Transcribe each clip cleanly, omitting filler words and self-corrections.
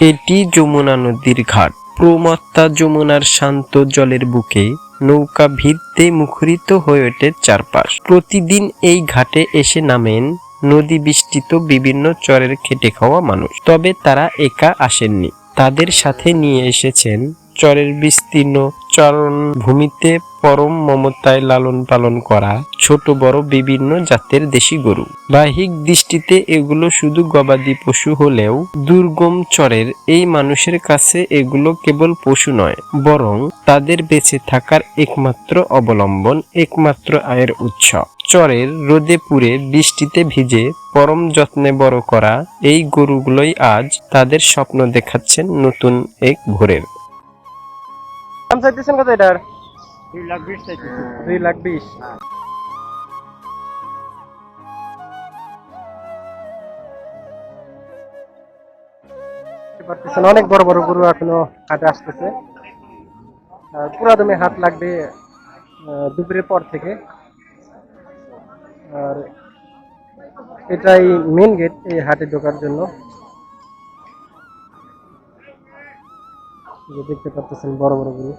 এটি যমুনা নদীর ঘাট। প্রমত্তা যমুনার শান্ত জলের বুকে নৌকা ভিড়তে মুখরিত হয়ে ওঠে চারপাশ। প্রতিদিন এই ঘাটে এসে নামেন নদী বেষ্টিত বিভিন্ন চরের খেটে খাওয়া মানুষ। তবে তারা একা আসেননি, তাদের সাথে নিয়ে এসেছেন চরের বিস্তীর্ণ চারণভূমিতে পরম মমতায় লালন পালন করা ছোট বড় বিভিন্ন জাতের দেশি গরু। বাহ্যিক দৃষ্টিতে এগুলো শুধু গবাদি পশু হলেও দুর্গম চরের এই মানুষের কাছে এগুলো কেবল পশু নয়, বরং তাদের বেঁচে থাকার একমাত্র অবলম্বন, একমাত্র আয়ের উৎস। চরের রোদে পুড়ে বৃষ্টিতে ভিজে পরম যত্নে বড় করা এই গরুগুলোই আজ তাদের স্বপ্ন দেখাচ্ছেন নতুন এক ভোরের। দাম চাইতেছেন কত এটার? 2,20,000 চাইতেছি। 2,20,000। অনেক বড় বড় গরু এখনো হাটে আসতেছে। পুরা দমে হাট লাগবে দুপুরের পর থেকে। আর এটাই মেন গেট এই হাটে ঢোকার জন্য। দেখতে পাচ্ছেন বড় বড় গরু।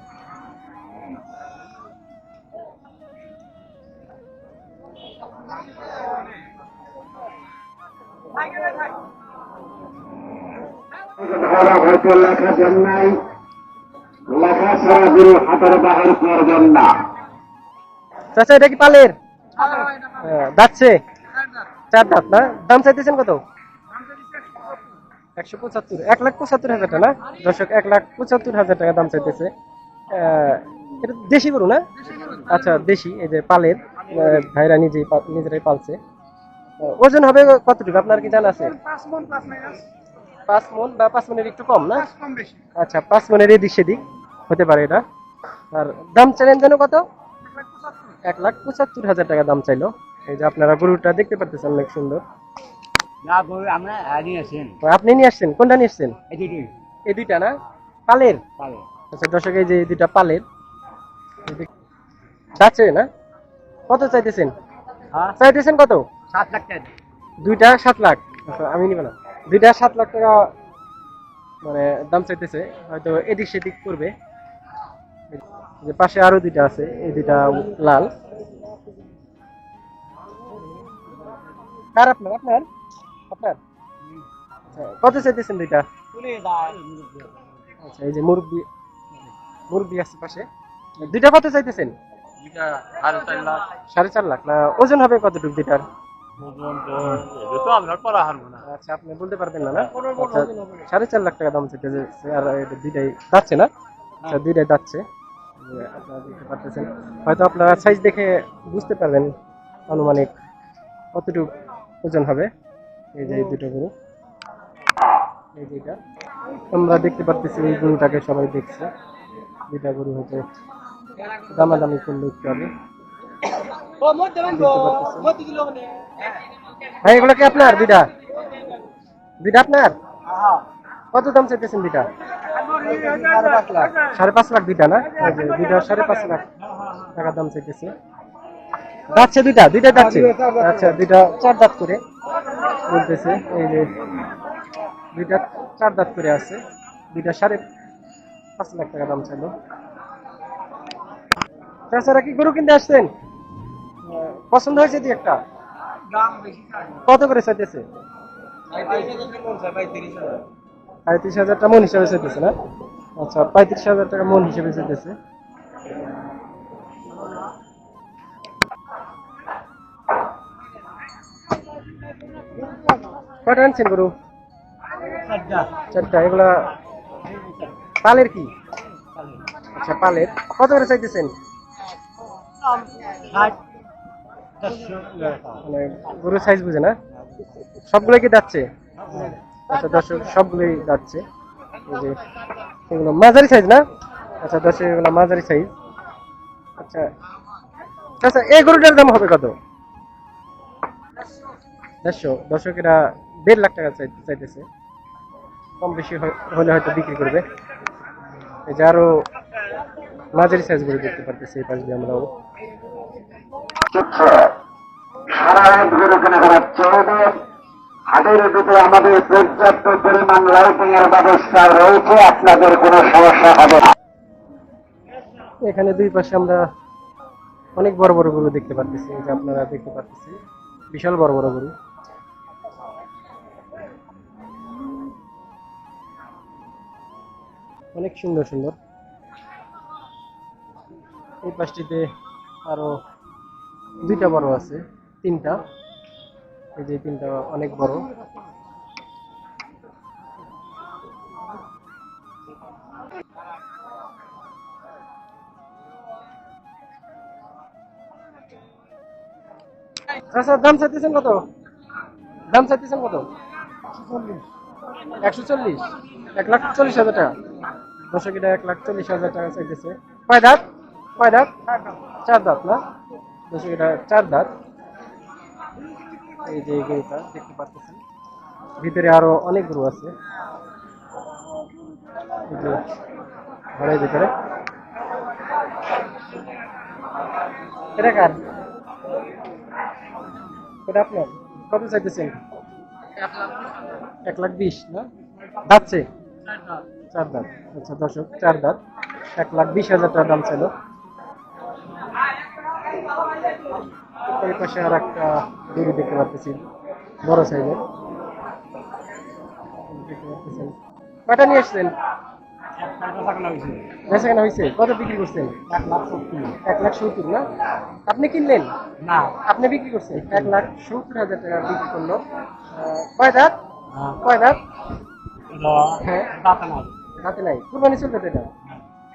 হয়তো লেখা জন্মাই লেখা সারা গুরু হাতের বাহির করবেন না। চাচা এটা কি পালের? যাচ্ছে 4 দাঁত না? দাম চাইতেছেন কত? 175, 1,75,000 টাকা না দর্শক? 1,75,000 টাকা দাম চাইতেছে। এটা দেশি গরু না? আচ্ছা দেশি, এই যে পালের, ভাইরা নিজেরাই পালছে। ওজন হবে কতটুকু আপনার কি জানা আছে? 5 মণ বা 5 মণের একটু কম না? আচ্ছা 5 মণের এদিক সেদিক হতে পারে এটা। আর দাম চাইলেন যেন কত? 1,75,000 টাকা দাম চাইলো। এই যে আপনারা গরুটা দেখতে পাচ্ছেন, অনেক সুন্দর। আপনি নিয়ে আসছেন? কোনটা নিয়ে আসছেন? এই দুইটা না? পালের? আচ্ছা দর্শক, এই যে এই দুইটা পালের যাচ্ছে না? কত চাইতেছেন? চাইতেছেন কত? 7 লাখ টাকা। দুইটা 7 লাখ। আচ্ছা আমি নিব না। দুইটা 7 লাখ টাকা মানে দাম চাইতেছে, হয়তো এদিক সেদিক করবে। যে পাশে আরো দুইটা আছে, এই দুইটা লাল। কার আপনার? আপনার আপনার কত চাইতেছেন দুইটা? আচ্ছা এই যে মুরব্বি আছে পাশে। দুইটা কত চাইতেছেন? 4.5 লাখ না? ওজন হবে কতটুকু দুইটার? আচ্ছা আপনি বলতে পারবেন না? 4.5 লাখ টাকা দাম চাইতেছে। আর দুইটাই যাচ্ছে না? আচ্ছা দুইটাই যাচ্ছে। আপনারা দেখতে পাচ্ছেন, হয়তো আপনারা সাইজ দেখে বুঝতে পারবেন আনুমানিক কতটুকু ওজন হবে। এই যে এই দুটো গরু, এই যেটা আমরা দেখতে পাচ্ছি, এই গরুটাকে সবাই দেখছে। দুইটা গরু হয়তো দামাদামি করলে একটু হবে। ভাই এগুলো কি আপনার? দুইটা আপনার? কত দাম চাইতেছেন দুইটা? 5.5 লাখ দুইটা না? দুইটা 5.5 লাখ টাকা দাম চাইতেছে। যাচ্ছে দুইটা যাচ্ছে। আচ্ছা দুইটা 4 দাঁত করে বলতেছে। এই যে দুইটা 4 দাঁত করে আছে। দুইটা 5.5 লাখ টাকা দাম চাইলো। তাছাড়া কি গরু কিনতে আসছেন? পছন্দ হয়েছে দি একটা? কত করে চাইতেছে? 35,000 টাকা মন হিসেবে চাইতেছে না? আচ্ছা 35,000 টাকা মন হিসেবে চাইতেছে। কটা আনছেন গরু? 4টা। এগুলা পালের কি? আচ্ছা পালের। কত করে চাইতেছেন? মানে গরুর সাইজ বুঝে না? সবগুলো কি যাচ্ছে? আচ্ছা দর্শক সবগুলোই যাচ্ছে। এই যে এগুলো মাঝারি সাইজ না? আচ্ছা দর্শক এগুলো মাঝারি সাইজ। আচ্ছা আচ্ছা এই গরুটার দাম হবে কত? 150। দর্শক এরা 1.5 লাখ টাকা চাইতেছে। কম বেশি হলে হয়তো বিক্রি করবে। এই যে আরো মাঝারি সাইজ গরু দেখতে পারতেছি এই পাশ দিয়ে আমরাও। সারা গরু কেনা করার চলবে হাটের ভিতরে আমাদের পর্যাপ্ত পরিমাণ লাইটিং এর ব্যবস্থা রয়েছে, আপনাদের কোনো সমস্যা হবে না। এখানে দুই পাশে আমরা অনেক বড় বড় গরু দেখতে পাচ্ছি, এই যে আপনারা দেখতে পাচ্ছেন বিশাল বড় বড় গরু। অনেক সুন্দর সুন্দর। এই পাশটিতে আরো দুইটা বড় আছে, তিনটা, এই যে তিনটা অনেক বড়। আচ্ছা, দাম চাইতেছেন কত? দাম চাইতেছেন কত? 140, 1,40,000 টাকা। দর্শক, এটা 1,40,000 টাকা চাইতেছে। কয় দাঁত? কয় দাঁত? 4 দাঁত না? দর্শক, এটা 4 দাঁত। এই যে গরুটা দেখতে পাচ্ছেন, ভিতরে আরো অনেক গরু আছে। এই যে ঘরের ভিতরে। এটা কার? এটা আপনার? কত চাইতেছেন? 1,20,000 না? দাঁতছে? 4 দাঁত। আচ্ছা দর্শক, 4 দাঁত, 1,20,000 টাকা দাম ছিল। এই পাশে আর একটা গরু দেখতে পাচ্ছি, বড় সাইজের দেখতে পাচ্ছেন। কয়টা নিয়ে এসছেন? বেচা কেনা হয়েছে? কত বিক্রি করছেন? 1,70,000 না? আপনি কিনলেন না? আপনি বিক্রি করছেন 1,70,000 টাকা বিক্রি করলো। কয় দাঁত? কয় দাঁত? হ্যাঁ, দাঁতে নাই। কুরবানি চলবে তো এটা?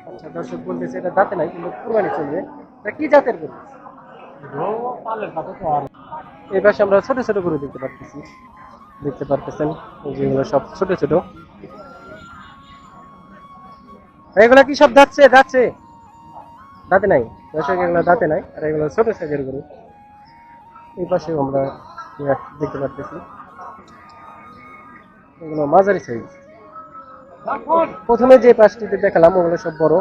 আচ্ছা দর্শক বলতেছে এটা দাঁতে নাই, কিন্তু কুরবানি চলবে। এটা কি জাতের গরু? এই পাশে আমরা ছোট ছোট গরু দেখতে পাচ্ছি, দেখতে পারতেছেন যেগুলো সব ছোট ছোট। এগুলা কি সব দাঁতছে? দাঁতছে? দাঁতে নাই দর্শক, এগুলো দাঁতে নাই, আর এগুলো ছোট সাইজের গরু। এই পাশে আমরা দেখতে পাচ্ছি এগুলো মাঝারি সাইজ। প্রথমে যে পাঁচটিতে দেখালাম ওগুলো সব বড়,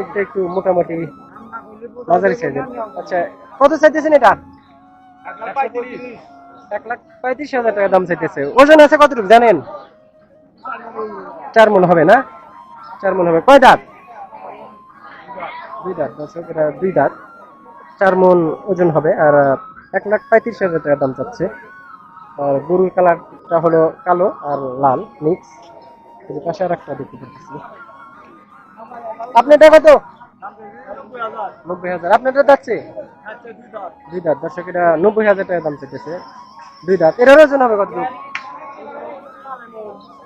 একটা একটু মোটামুটি মাঝারি সাইজের। আচ্ছা, কত চাইতেছেন এটা? 1,35,000 টাকা দাম চাইতেছে। ওজন আছে কতটুকু জানেন? 4 মণ হবে না? 4 মণ হবে। কয় দাঁত? 2 দাঁত। দর্শক, এটা 2 দাঁত, 4 মণ ওজন হবে। আর 1,35,000 টাকা দাম চাচ্ছে। আর গরুর কালারটা হলো কালো আর লাল মিক্স। পাশে আর একটা দেখতে পাচ্ছি। আপনারটা কত? 90,000। আপনারটা যাচ্ছে 2 দাঁত। দর্শক, এটা 90,000 টাকা দাম চাইতেছে। 2 দাঁত। এর ওজন হবে কত?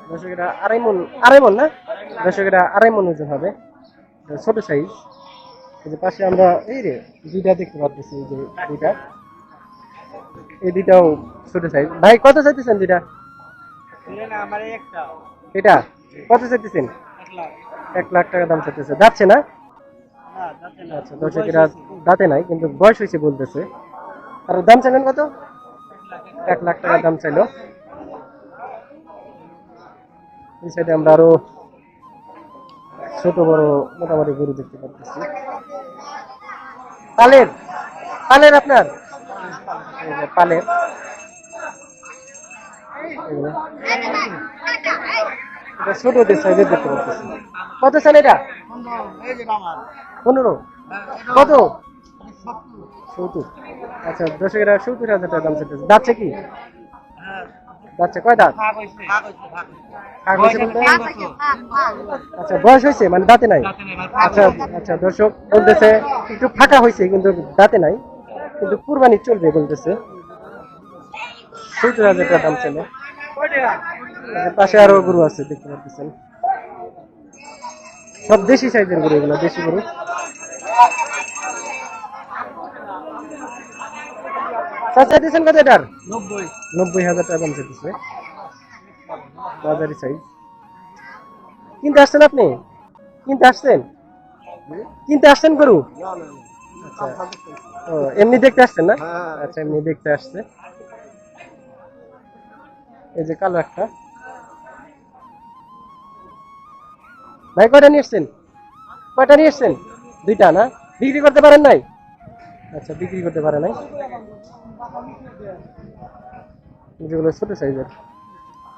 দর্শক, এটা আড়াই মণ না? দর্শক, এটা 2.5 মণ ওজন হবে, ছোট সাইজ। এই যে পাশে আমরা এই রে দুইটা দেখতে পাচ্ছি, এই যে দুইটা, এই দুইটাও ছোট সাইজ। ভাই কত চাইতেছেন দুইটা? এটা কত চাইতেছেন? 1,00,000 টাকা দাম চাইতেছে। যাচ্ছে না? আচ্ছা দর্শক, এটা দাঁতে নাই, কিন্তু বয়স হয়েছে বলতেছে। আর দাম চাইলেন কত? 1,00,000 টাকা দাম চাইলো। এই সাইডে আমরা আরো ছোট বড় মোটামুটি গরু দেখতে পাচ্ছি। পালের? পালের আপনার? পালের এটা ছোটদের সাইজের দেখতে পাচ্ছি। কত চান এটা? 15। কত? 70। আচ্ছা দর্শক, এটা 70,000 টাকা দাম চাইতেছে। যাচ্ছে কি? যাচ্ছে। কয় দাঁত? আচ্ছা, বয়স হয়েছে মানে দাঁতে নাই? আচ্ছা আচ্ছা দর্শক বলতেছে একটু ফাঁকা হয়েছে, কিন্তু দাঁতে নাই, কিন্তু কুরবানি চলবে বলতেছে। 70,000 টাকা দাম ছিল। পাশে আরো গরু আছে দেখতে পাচ্ছেন, সব দেশি সাইজের গরু, এগুলো দেশি গরু। চাইতেছেন কত এটার? 90,000 টাকা দাম চাইতেছে, বাজারি সাইজ। কিনতে আসছেন আপনি? কিনতে আসছেন? কিনতে আসছেন গরু? আচ্ছা, ও এমনি দেখতে আসছেন না? আচ্ছা, এমনি দেখতে আসছে। এই যে কালো একটা। ভাই কয়টা নিয়ে এসছেন? কয়টা নিয়ে এসছেন? 2টা না? বিক্রি করতে পারেন নাই? আচ্ছা, বিক্রি করতে পারে নাই। যেগুলো ছোট সাইজের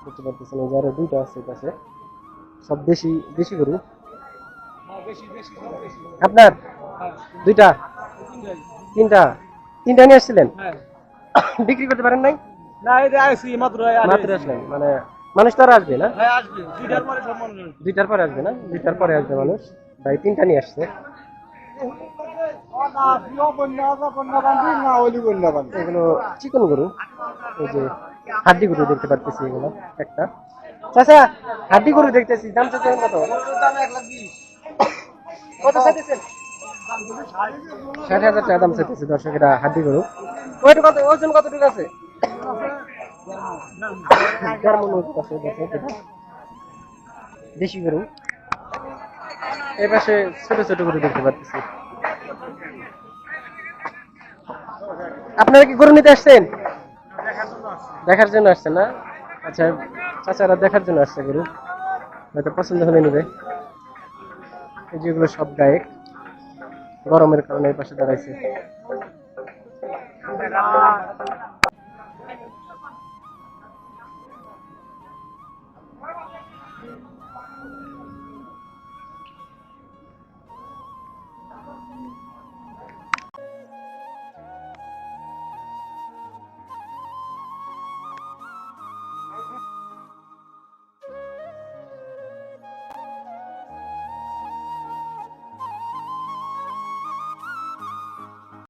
দেখতে পাচ্ছেন, এই যে আরো দুইটা আছে কাছে, সব দেশি দেশি গরু। আপনার দুইটা তিনটা তিনটা নিয়ে আসছিলেন, বিক্রি করতে পারেন নাই? না এই যে আইছি মাত্র মাত্র আসলেন, মানে মানুষ তো আর আসবে না, হ্যাঁ আসবে 2টার পরে সব মনে হয়। 2টার পরে আসবে না, 2টার পরে আসবে মানুষ। ভাই তিনটা নিয়ে আসছে, না প্রিয় বন্যা বন্যা বান্ধি না ওলি বন্যা বান্ধি। এগুলো চিকন গরু, এই যে হাড্ডি গরু দেখতে পারতেছি এগুলো একটা। চাচা হাড্ডি গরু দেখতেছি, দাম চাচ্ছেন কত? কত চাইতেছেন? 60,000 টাকা দাম চাইতেছে দর্শক, এটা হাড্ডি গরু। ওয়েট কত, ওজন কতটুকু আছে? 4 মণ ওজন আছে দর্শক এটা। দেশি গরু। এই পাশে ছোট ছোট গরু দেখতে পাচ্ছি। আপনারা কি গরু নিতে আসছেন? দেখার জন্য আসছেন না? আচ্ছা, চাচারা দেখার জন্য আসছে গরু, হয়তো পছন্দ হলে নিবে। এই যেগুলো সব গায়ে, গরমের কারণে এই পাশে দাঁড়াইছে।